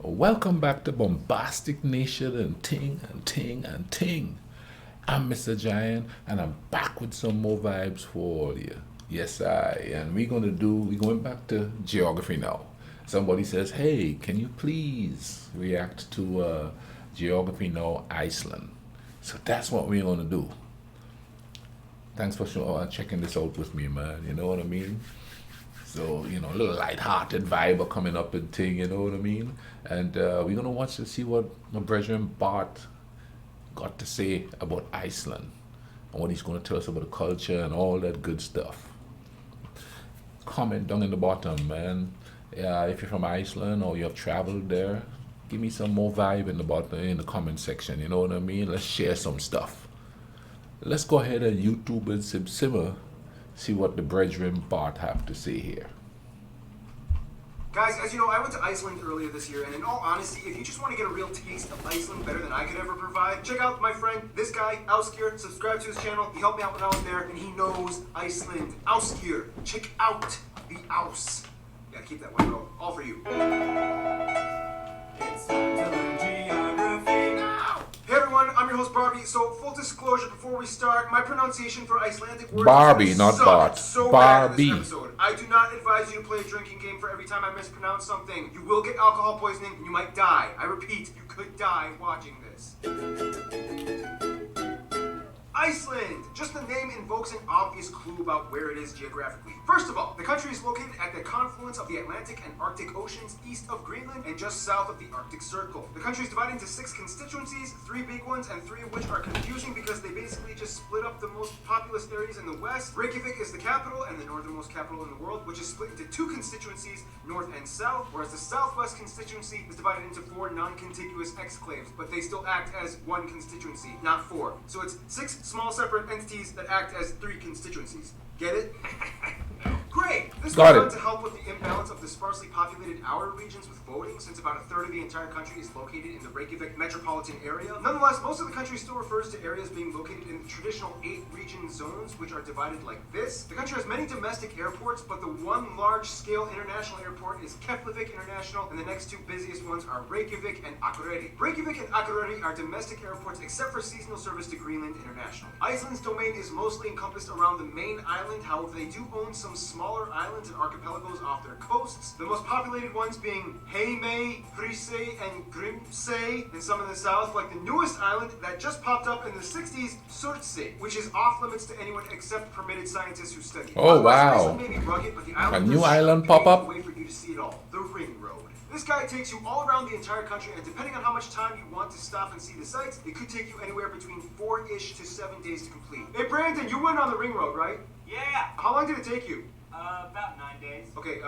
Welcome back to Bombastic Nation and Ting and Ting and Ting. I'm Mr. Giant and I'm back with some more vibes for all you. Yes, I. And we're going back to geography now. Somebody says, hey, can you please react to geography now, Iceland? So that's what we're going to do. Thanks for checking this out with me, man. You know what I mean? So, a little light-hearted vibe are coming up and thing, you know what I mean? And we're going to watch to see what my brethren Bart got to say about Iceland and what he's going to tell us about the culture and all that good stuff. Comment down in the bottom, man. If you're from Iceland or you have traveled there, give me some more vibe in the bottom, in the comment section, you know what I mean? Let's share some stuff. Let's go ahead and YouTube and simmer, see what the brethren Bart have to say here. Guys, as you know, I went to Iceland earlier this year, and in all honesty, if you just want to get a real taste of Iceland better than I could ever provide, check out my friend, this guy, Auskir. Subscribe to his channel. He helped me out when I was there, and he knows Iceland. Auskir, check out the Aus. Yeah, keep that one, bro. All for you. It's time to learn geography now. Hey everyone, I'm your host Barbie. So full disclosure before we start, my pronunciation for Icelandic words Barbie, is not Bart. so Barbie. bad in this episode. I do not advise you to play a drinking game for every time I mispronounce something. You will get alcohol poisoning and you might die. I repeat, you could die watching this. Iceland! Just the name invokes an obvious clue about where it is geographically. First of all, the country is located at the confluence of the Atlantic and Arctic Oceans east of Greenland and just south of the Arctic Circle. The country is divided into 6 constituencies, 3 big ones and 3 of which are confusing because they basically just split up the most populous areas in the west. Reykjavik is the capital and the northernmost capital in the world, which is split into 2 constituencies, north and south, whereas the southwest constituency is divided into 4 non-contiguous exclaves, but they still act as 1 constituency, not 4. So it's 6 small separate entities that act as 3 constituencies. Get it? Great! This was done to help with the imbalance of the sparsely populated outer regions with voting, since about a third of the entire country is located in the Reykjavik metropolitan area. Nonetheless, most of the country still refers to areas being located in the traditional 8 region zones, which are divided like this. The country has many domestic airports, but the one large-scale international airport is Keflavik International, and the next 2 busiest ones are Reykjavik and Akureyri. Reykjavik and Akureyri are domestic airports except for seasonal service to Greenland International. Iceland's domain is mostly encompassed around the main island, however they do own some smaller islands and archipelagos off their coasts, the most populated ones being Heimaey, Hrísey, and Grímsey, and some in the south, like the newest island that just popped up in the 60s, Surtsey, which is off limits to anyone except permitted scientists who study it. Oh, wow. May be rugged, but the island a new island pop up? way for you to see it all. The Ring Road. This guide takes you all around the entire country, and depending on how much time you want to stop and see the sights, it could take you anywhere between 4-ish to 7 days to complete. Hey Brandon, you went on the Ring Road, right? Yeah, How long did it take you? about 9 days. Okay,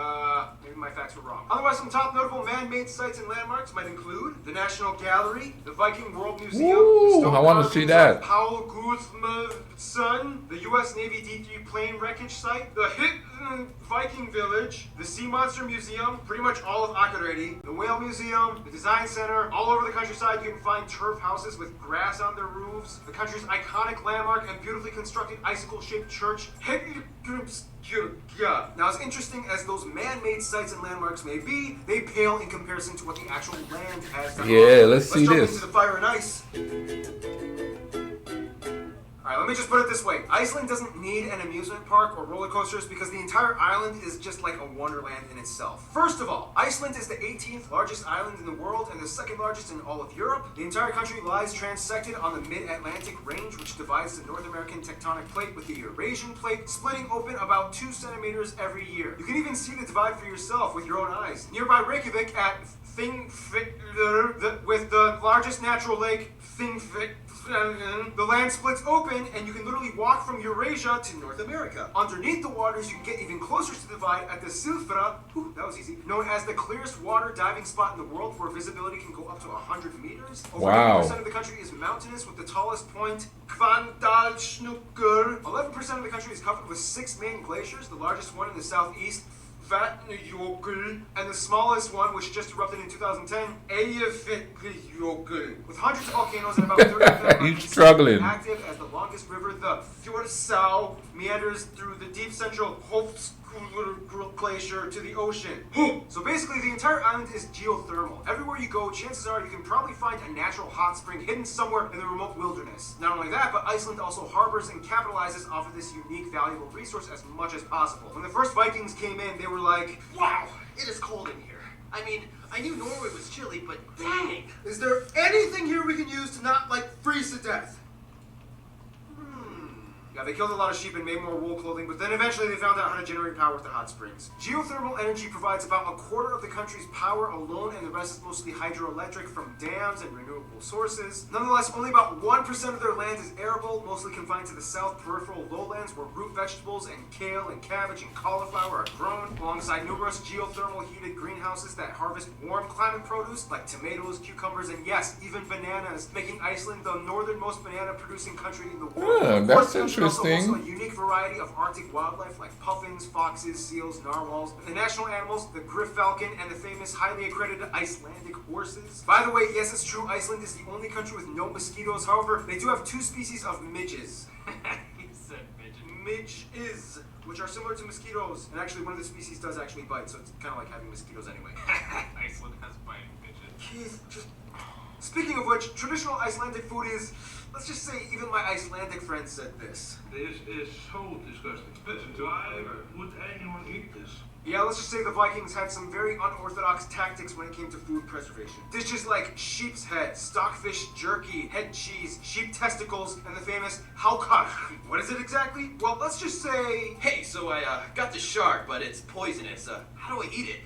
maybe my facts were wrong. Otherwise, some top notable man-made sites and landmarks might include the National Gallery, the Viking World Museum, Ooh, the stone I wanna see carvings that. of Paul Guzmansson, the U.S. Navy D3 plane wreckage site, the Hidden Viking Village, the Sea Monster Museum, pretty much all of Akureyri, the Whale Museum, the Design Center. All over the countryside, you can find turf houses with grass on their roofs, the country's iconic landmark and beautifully constructed icicle-shaped church, Now, as interesting as those man-made sites and landmarks may be, they pale in comparison to what the actual land has to offer. Yeah, let's see jump this. into the fire and ice. Alright, let me just put it this way. Iceland doesn't need an amusement park or roller coasters because the entire island is just like a wonderland in itself. First of all, Iceland is the 18th largest island in the world and the 2nd largest in all of Europe. The entire country lies transected on the mid-Atlantic range, which divides the North American tectonic plate with the Eurasian plate, splitting open about 2 centimeters every year. You can even see the divide for yourself with your own eyes. Nearby Reykjavik at Þingvellir, with the largest natural lake, Þingvellir, the land splits open and you can literally walk from Eurasia to North America. Underneath the waters, you can get even closer to the divide at the Silfra, that was easy, known as the clearest water diving spot in the world where visibility can go up to 100 meters. Over Wow. 80% of the country is mountainous with the tallest point, Hvannadalshnúkur. 11% of the country is covered with 6 main glaciers, the largest one in the southeast, Vatnajökull, and the smallest one, which just erupted in 2010, Eyjafjallajökull. With hundreds of volcanoes and about 30 of them He's struggling. active as the longest river, the Þjórsá, meanders through the deep central Hofsjökull glacier to the ocean. So basically, the entire island is geothermal. Everywhere you go, chances are you can probably find a natural hot spring hidden somewhere in the remote wilderness. Not only that, but Iceland also harbors and capitalizes off of this unique, valuable resource as much as possible. When the first Vikings came in, they were like, Wow, it is cold in here. I mean, I knew Norway was chilly, but dang! is there anything here we can use to not, freeze to death? Yeah, they killed a lot of sheep and made more wool clothing, but then eventually they found out how to generate power with the hot springs. Geothermal energy provides about a quarter of the country's power alone, and the rest is mostly hydroelectric from dams and renewable sources. Nonetheless, only about 1% of their land is arable, mostly confined to the south peripheral lowlands where root vegetables and kale and cabbage and cauliflower are grown, alongside numerous geothermal heated greenhouses that harvest warm climate produce like tomatoes, cucumbers, and yes, even bananas, making Iceland the northernmost banana producing country in the world. Yeah, Of that's course, there's also interesting. a unique variety of Arctic wildlife like puffins, foxes, seals, narwhals, and the national animals, the griff falcon, and the famous highly accredited Icelandic horses. By the way, yes, it's true, Iceland is the only country with no mosquitoes. However, they do have 2 species of midges. He said midget. Midges, which are similar to mosquitoes. And actually, one of the species does actually bite, so it's kind of like having mosquitoes anyway. Iceland has biting midget. Keith, just... Speaking of which, traditional Icelandic food is, let's just say even my Icelandic friend said this. This is so disgusting. Why would anyone eat this? Yeah, let's just say the Vikings had some very unorthodox tactics when it came to food preservation. Dishes like sheep's head, stockfish jerky, head cheese, sheep testicles, and the famous haukar. What is it exactly? Well, let's just say... Hey, so I got the shark, but it's poisonous. How do I eat it?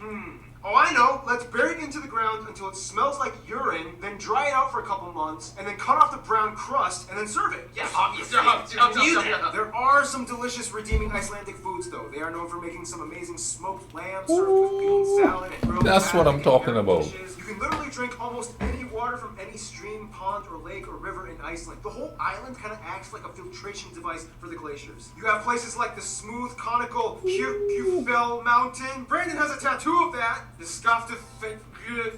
Oh, I know. Let's bury it into the ground until it smells like urine, then dry it out for a couple months, and then cut off the brown crust, and then serve it. Yeah, obviously. Up to you then. There are some delicious redeeming Icelandic foods, though. They are known for making some amazing smoked lamb served with bean salad and grilled That's what I'm paddock and talking herring about. dishes. You can literally drink almost any water from any stream, pond, or lake or river in Iceland. The whole island kind of acts like a filtration device for the glaciers. You have places like the smooth, conical Kyrkjufell Mountain. Brandon has a tattoo of that. The Skaftafell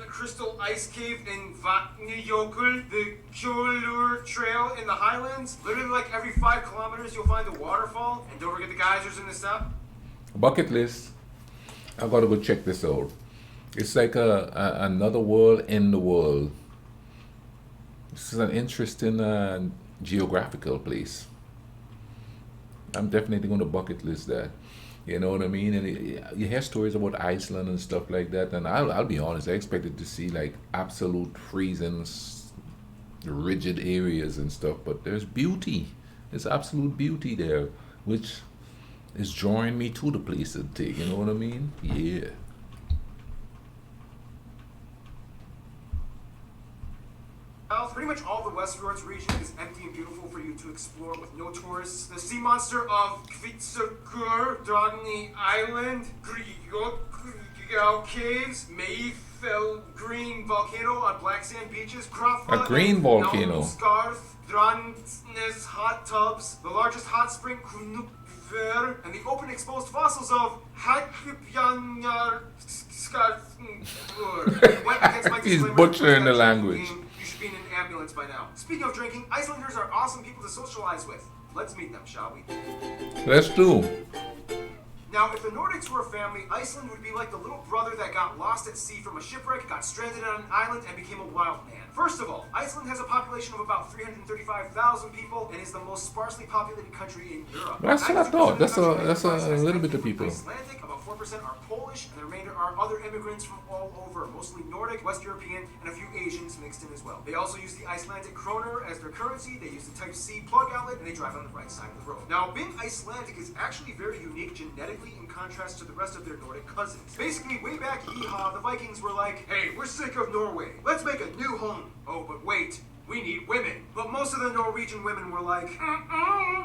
Crystal Ice Cave in Vatnajökull, the Kjolur Trail in the Highlands. Literally, like every 5 kilometers, you'll find a waterfall. And don't forget the geysers in the steppe. Bucket list. I gotta go check this out. It's like another world in the world. This is an interesting geographical place. I'm definitely going to bucket list that. You know what I mean? And you hear stories about Iceland and stuff like that. And I'll be honest, I expected to see like absolute freezing, rigid areas and stuff. But there's beauty. There's absolute beauty there, which is drawing me to the place to take. You know what I mean? Yeah. Pretty much all the Westfjords region is empty and beautiful for you to explore with no tourists. The sea monster of Kvitsakur, Drodni Island, Grjótgjá Caves, Mayfell Green Volcano on black sand beaches, Krafla, A green volcano. Skarth, Drangsnes hot tubs, the largest hot spring, Knutver, and the open exposed fossils of Hakbjarnar Skarthur. Went against my He's disclaimer butchering the that language. You should be in an ambulance by now. Speaking of drinking, Icelanders are awesome people to socialize with. Let's meet them, shall we? Let's do. Now, if the Nordics were a family, Iceland would be like the little brother that got lost at sea from a shipwreck, got stranded on an island, and became a wild man. First of all, Iceland has a population of about 335,000 people and is the most sparsely populated country in Europe. That's what I 90% thought. of the That's country a is little bit of people. Icelandic, about 4% are Polish, and the remainder are other immigrants from all over, mostly Nordic, West European, and a few Asians mixed in as well. They also use the Icelandic kroner as their currency, they use the Type C plug outlet, and they drive on the right side of the road. Now, being Icelandic is actually very unique genetically in contrast to the rest of their Nordic cousins. Basically, way back yeehaw, the Vikings were like, hey, we're sick of Norway. Let's make a new home. Oh, but wait. We need women. But most of the Norwegian women were like,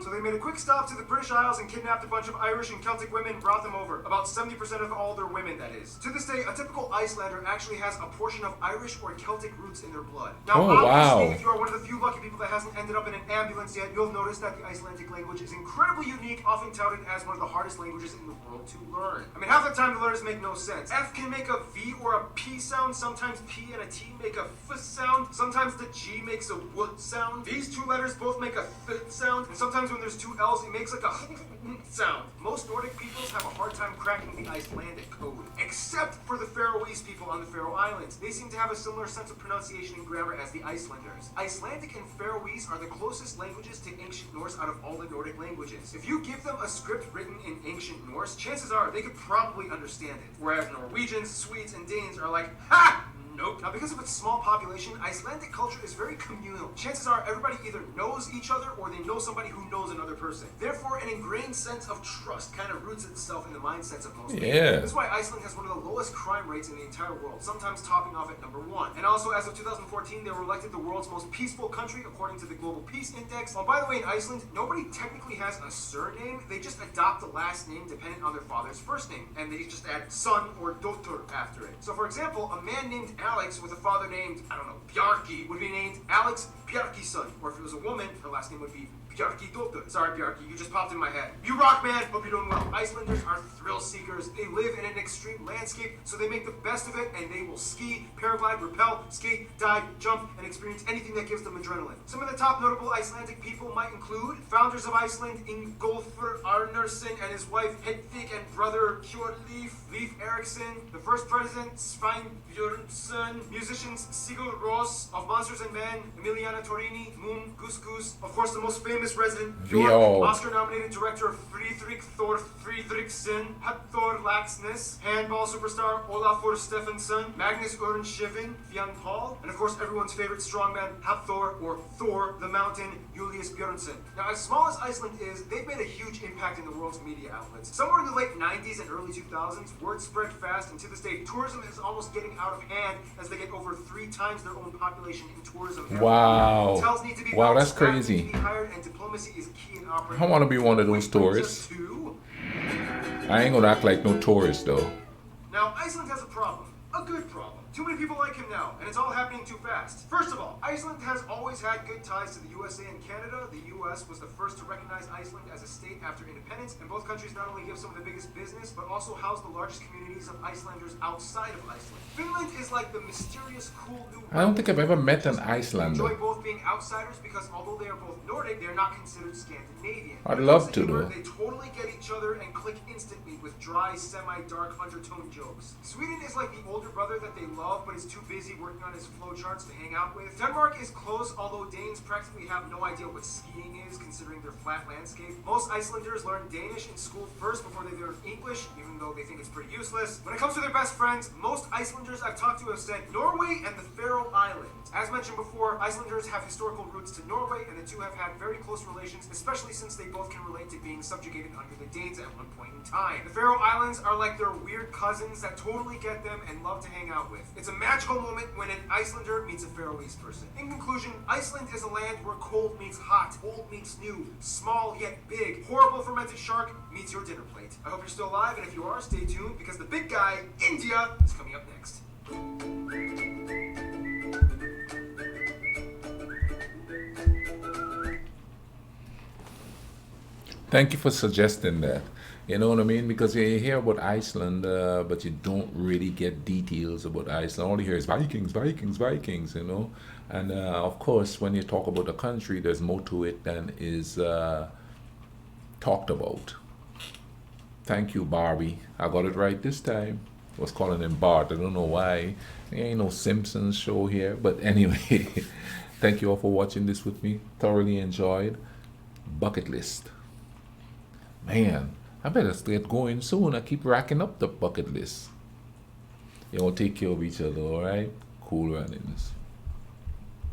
So they made a quick stop to the British Isles and kidnapped a bunch of Irish and Celtic women, brought them over. About 70% of all their women, that is. To this day, a typical Icelander actually has a portion of Irish or Celtic roots in their blood. Now, Oh, obviously, wow. if you are one of the few lucky people that hasn't ended up in an ambulance yet, you'll notice that the Icelandic language is incredibly unique, often touted as one of the hardest languages in the world to learn. I mean, half the time the letters make no sense. F can make a V or a P sound, sometimes P and a T make a F sound, sometimes the G makes makes a w sound. These two letters both make a th sound, and sometimes when there's two L's, it makes like a sound. Most Nordic peoples have a hard time cracking the Icelandic code, except for the Faroese people on the Faroe Islands. They seem to have a similar sense of pronunciation and grammar as the Icelanders. Icelandic and Faroese are the closest languages to ancient Norse out of all the Nordic languages. If you give them a script written in ancient Norse, chances are they could probably understand it. Whereas Norwegians, Swedes, and Danes are like, ha! Nope. Now, because of its small population, Icelandic culture is very communal. Chances are everybody either knows each other or they know somebody who knows another person. Therefore, an ingrained sense of trust kind of roots itself in the mindsets of most people. Yeah. That's why Iceland has one of the lowest crime rates in the entire world, sometimes topping off at #1. And also, as of 2014, they were elected the world's most peaceful country according to the Global Peace Index. By the way, in Iceland, nobody technically has a surname. They just adopt the last name dependent on their father's first name, and they just add son or dotter after it. So, for example, a man named Alex with a father named, I don't know, Bjarki would be named Alex Bjarkison. Or if it was a woman, her last name would be Bjarki Dotter. Sorry, Bjarki, you just popped in my head. You rock, man. Hope you're doing well. Icelanders are thrill seekers. They live in an extreme landscape, so they make the best of it, and they will ski, paraglide, rappel, skate, dive, jump, and experience anything that gives them adrenaline. Some of the top notable Icelandic people might include founders of Iceland, Ingólfur Arnarsson and his wife Hedvig and brother Hjörleif, Leif Erikson, the first president Svein Björnsson, musicians Sigur Rós of Monsters and Men, Emiliana Torrini, Moon Gus Gus, of course the most famous resident, Yo. Oscar-nominated director Friedrich Thor Friedrichsen, Hector Laxness, handball superstar Olafur Stefansson, Magnus Örnskjöld, Fionn Paul, and of course everyone's favorite strongman, Hafthor, or Thor the Mountain, Julius Björnsson. Now, as small as Iceland is, they've made a huge impact in the world's media outlets. Somewhere in the late 90s and early 2000s, word spread fast, and to this day, tourism is almost getting out of hand as they get over 3 times their own population in tourism. Wow. Hotels need to be Wow, built, that's staff crazy. need to be hired, and diplomacy is key in operating. I want to be one of those Which brings tourists. us to- I ain't gonna act like no tourist though. Now, Iceland has a problem. A good problem. Too many people like him now, and it's all happening too fast. First of all, Iceland has always had good ties to the USA and Canada. The US was the first to recognize Iceland as a state after independence, and both countries not only give some of the biggest business, but also house the largest communities of Icelanders outside of Iceland. Finland is like the mysterious, cool new... I don't think I've ever met an They Icelander. enjoy both being outsiders because although they are both Nordic, they are not considered Scandinavian. I'd When it love comes to, humor, though. They totally get each other and click instantly with dry, semi-dark undertone jokes. Sweden is like the older brother that they love, but is too busy working on his flowcharts to hang out with. Denmark is close, although Danes practically have no idea what skiing is, considering their flat landscape. Most Icelanders learn Danish in school first before they learn English, even though they think it's pretty useless. When it comes to their best friends, most Icelanders I've talked to have said Norway and the Faroe Islands. As mentioned before, Icelanders have historical roots to Norway, and the two have had very close relations, especially since they both can relate to being subjugated under the Danes at one point in time. The Faroe Islands are like their weird cousins that totally get them and love to hang out with. It's a magical moment when an Icelander meets a Faroese person. In conclusion, Iceland is a land where cold meets hot, old meets new, small yet big, horrible fermented shark meets your dinner plate. I hope you're still alive, and if you are, stay tuned, because the big guy, India, is coming up next. Thank you for suggesting that. You know what I mean? Because you hear about Iceland, but you don't really get details about Iceland. All you hear is Vikings, Vikings, Vikings, you know? And of course, when you talk about a country, there's more to it than is talked about. Thank you, Barbie. I got it right this time. I was calling him Bart. I don't know why. There ain't no Simpsons show here. But anyway, thank you all for watching this with me. Thoroughly enjoyed. Bucket list. Man, I better get going soon. I keep racking up the bucket list. Y'all take care of each other, alright? Cool runnings.